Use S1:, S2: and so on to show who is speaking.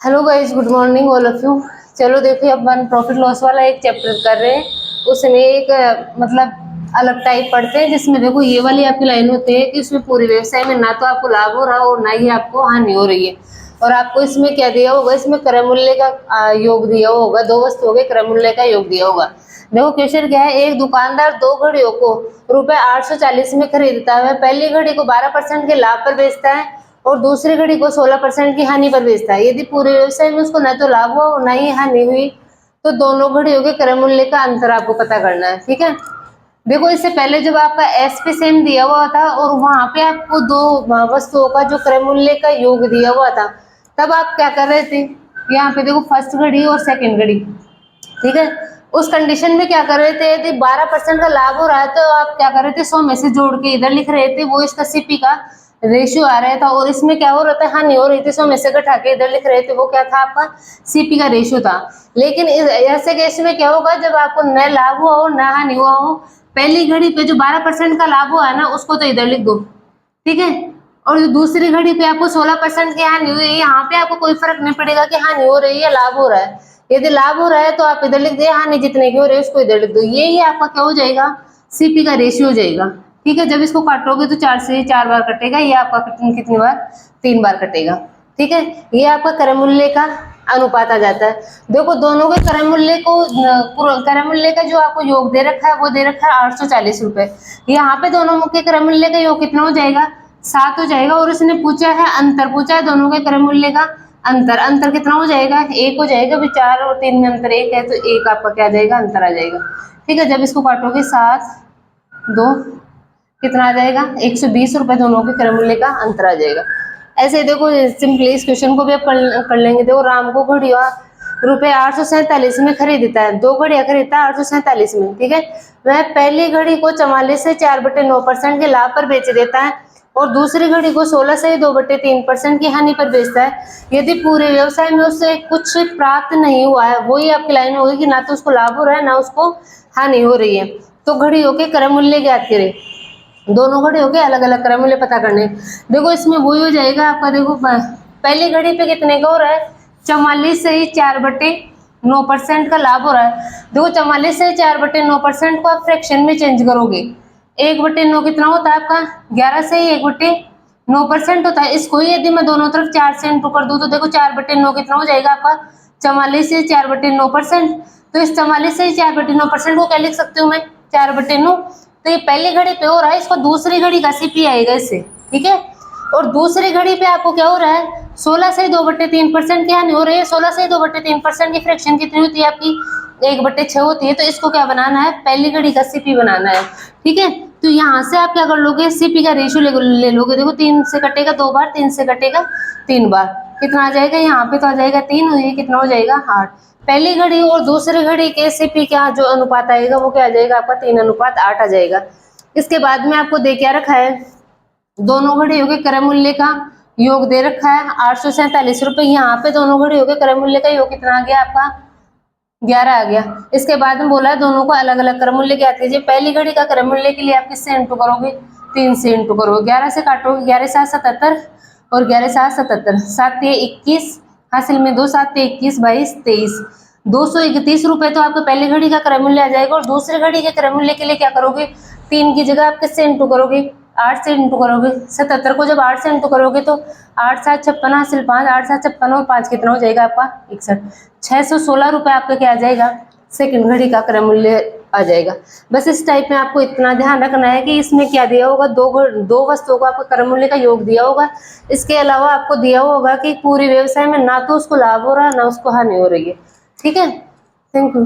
S1: Hello guys, good morning all of you. चलो देखिए, अपन profit loss वाला एक चैप्टर कर रहे हैं। उसमें एक मतलब अलग टाइप पढ़ते हैं, जिसमें देखो ये वाली आपकी लाइन होती है कि इसमें पूरे व्यवसाय में ना तो आपको लाभ हो रहा और ना ही आपको हानि हो रही है। और आपको इसमें क्या दिया होगा, इसमें क्रय मूल्य का योग दिया होगा। दो वस्तुओं के क्रय मूल्य का योग दिया होगा। देखो क्वेश्चन क्या है, एक दुकानदार दो घड़ियों को ₹840 में खरीदता है। पहली घड़ी को 12% के लाभ पर बेचता है और दूसरी घड़ी को 16% की हानि पर बेचता है। यदि पूरे व्यवसाय में उसको न तो लाभ हुआ और न ही हानि हुई, तो दोनों घड़ियों के क्रय मूल्य का अंतर आपको पता करना है। ठीक है, देखो इससे पहले जब आपका एसपी सेम दिया हुआ था और वहां पे आपको दो वस्तुओं का जो क्रय मूल्य का योग दिया हुआ था, तब आप क्या कर रहे थे, यहाँ पे देखो फर्स्ट घड़ी और सेकंड घड़ी। ठीक है, उस कंडीशन में क्या कर रहे थे, यदि 12% का लाभ हो रहा है तो आप क्या कर रहे थे, 100 में से जोड़ के इधर लिख रहे थे, वो इसका सीपी का रेशियो आ रहा था। और इसमें क्या हो रहा था, हानि हो रही थी, 100 में से घटा के इधर लिख रहे थे, वो क्या था, आपका सीपी का रेशियो था। लेकिन ऐसे केस में क्या होगा, जब आपको न लाभ हुआ हो न हानि हुआ हो, पहली घड़ी पे जो 12% का लाभ हुआ है ना, उसको तो इधर लिख दो। ठीक है, और जो दूसरी घड़ी पे आपको 16% की हानि हुई है, यहाँ पे आपको कोई फर्क नहीं पड़ेगा कि हानि हो रही है लाभ हो रहा है। यदि लाभ हो रहा है तो आप इधर लिख दे, हानि जितने की हो रही है उसको इधर लिख दो। ये आपका क्या हो जाएगा, सीपी का रेशियो हो जाएगा। ठीक है, जब इसको काटोगे तो 4 से 4 बार कटेगा, ये आपका कितनी बार, 3 बार कटेगा। ठीक है, ये आपका क्रय मूल्य का अनुपात आ जाता है। देखो दोनों के क्रय मूल्य को, क्रय मूल्य का जो आपको योग दे रखा है वो दे रखा है 840 रुपए। यहाँ पे दोनों के क्रय मूल्य का योग कितना हो जाएगा, 7 हो जाएगा। और उसने पूछा है अंतर, पूछा है दोनों के क्रय मूल्य का अंतर। अंतर कितना हो जाएगा, 1 हो जाएगा। 4 और 3 में अंतर 1 है, तो 1 आपका क्या आ जाएगा, अंतर आ जाएगा। ठीक है, जब इसको काटोगे 7 2 कितना आ जाएगा, 120 रुपए दोनों के क्रय मूल्य का अंतर आ जाएगा। ऐसे देखो सिंपली इस क्वेश्चन को भी आप कर लेंगे। देखो राम को घड़िया ₹847 में खरीदता है, दो घड़िया खरीदता है 847 में। ठीक है, वह पहली घड़ी को 44 से 4/9% के लाभ पर बेच देता है और दूसरी घड़ी को 16 से 2/3% की हानि पर बेचता है। यदि पूरे व्यवसाय में उससे कुछ प्राप्त नहीं हुआ है, वही आपकी लाइन होगी कि ना तो उसको लाभ हो रहा है ना उसको हानि हो रही है, तो घड़ियों के क्रय मूल्य ज्ञात करें। दोनों घड़ियों के अलग अलग क्रय मूल्य पता करने। देखो इसमें वही हो जाएगा आपका, देखो पहली घड़ी पे कितने का हो रहा है, 44 से ही 4/9% का लाभ हो रहा है। देखो 44 से 4/9% को आप फ्रैक्शन में चेंज करोगे, 1/9 कितना होता है आपका, 11 से ही 1/9% होता है। इसको ही यदि मैं दोनों तरफ 4 से इंटू कर दूं तो देखो 4/9 कितना हो जाएगा आपका, 44 से 4/9%। तो इस 44 से 4/9% को क्या लिख सकती हूँ मैं, 4/9। तो ये पहली घड़ी पे हो रहा है, इसको दूसरी घड़ी का सीपी आएगा इससे। ठीक है, और दूसरी घड़ी पे आपको क्या हो रहा है, 16 से 2/3% की हानि हो रही है। 16 से 2/3% की फ्रैक्शन कितनी होती है आपकी, 1/6 होती है। तो इसको क्या बनाना है, पहली घड़ी का सीपी बनाना है। ठीक है, तो यहाँ से आप क्या कर लोगे, सीपी का रेशियो ले लोगे। देखो 3 से कटेगा 2 बार, 3 से कटेगा 3 बार, कितना आ जाएगा, यहाँ पे तो आ जाएगा 3, और ये कितना हो जाएगा 8। पहली घड़ी और दूसरी घड़ी के सीपी का जो अनुपात आएगा वो क्या आ जाएगा आपका, 3:8 आ जाएगा। इसके बाद में आपको दे क्या रखा है, दोनों घड़ियों के क्रय मूल्य का योग दे रखा है 847 रुपए। यहाँ पे दोनों घड़ियों के क्रय मूल्य का योग कितना आ गया आपका, 11 आ गया। इसके बाद में बोला है दोनों को अलग अलग क्रय मूल्य ज्ञात कीजिए। पहली घड़ी का क्रय मूल्य के लिए आप किससे इंटू करोगे, 3 से इंटू करोगे। 11 से काटोगे, 11 7 77 और 11 7 77, 7 21, हासिल में 2, 7 21 22 23, 231 रुपए तो आपको पहली घड़ी का क्रय मूल्य आ जाएगा। और दूसरी घड़ी के क्रय मूल्य के लिए क्या करोगे, 3 की जगह आप किससे इंटू करोगे, 8 से इंटू करोगे। 77 को जब 8 से इंटू करोगे तो 8 7 56, हासिल 5, 8 7 56 और 5 कितना हो जाएगा आपका 61, 616 रुपए आपका क्या आ जाएगा, सेकंड घड़ी का क्रय मूल्य आ जाएगा। बस इस टाइप में आपको इतना ध्यान रखना है कि इसमें क्या दिया होगा, दो वस्तुओं का आपको क्रय मूल्य का योग दिया होगा। इसके अलावा आपको दिया होगा कि पूरे व्यवसाय में ना तो उसको लाभ हो रहा है ना उसको हानि हो रही है। ठीक है, थैंक यू।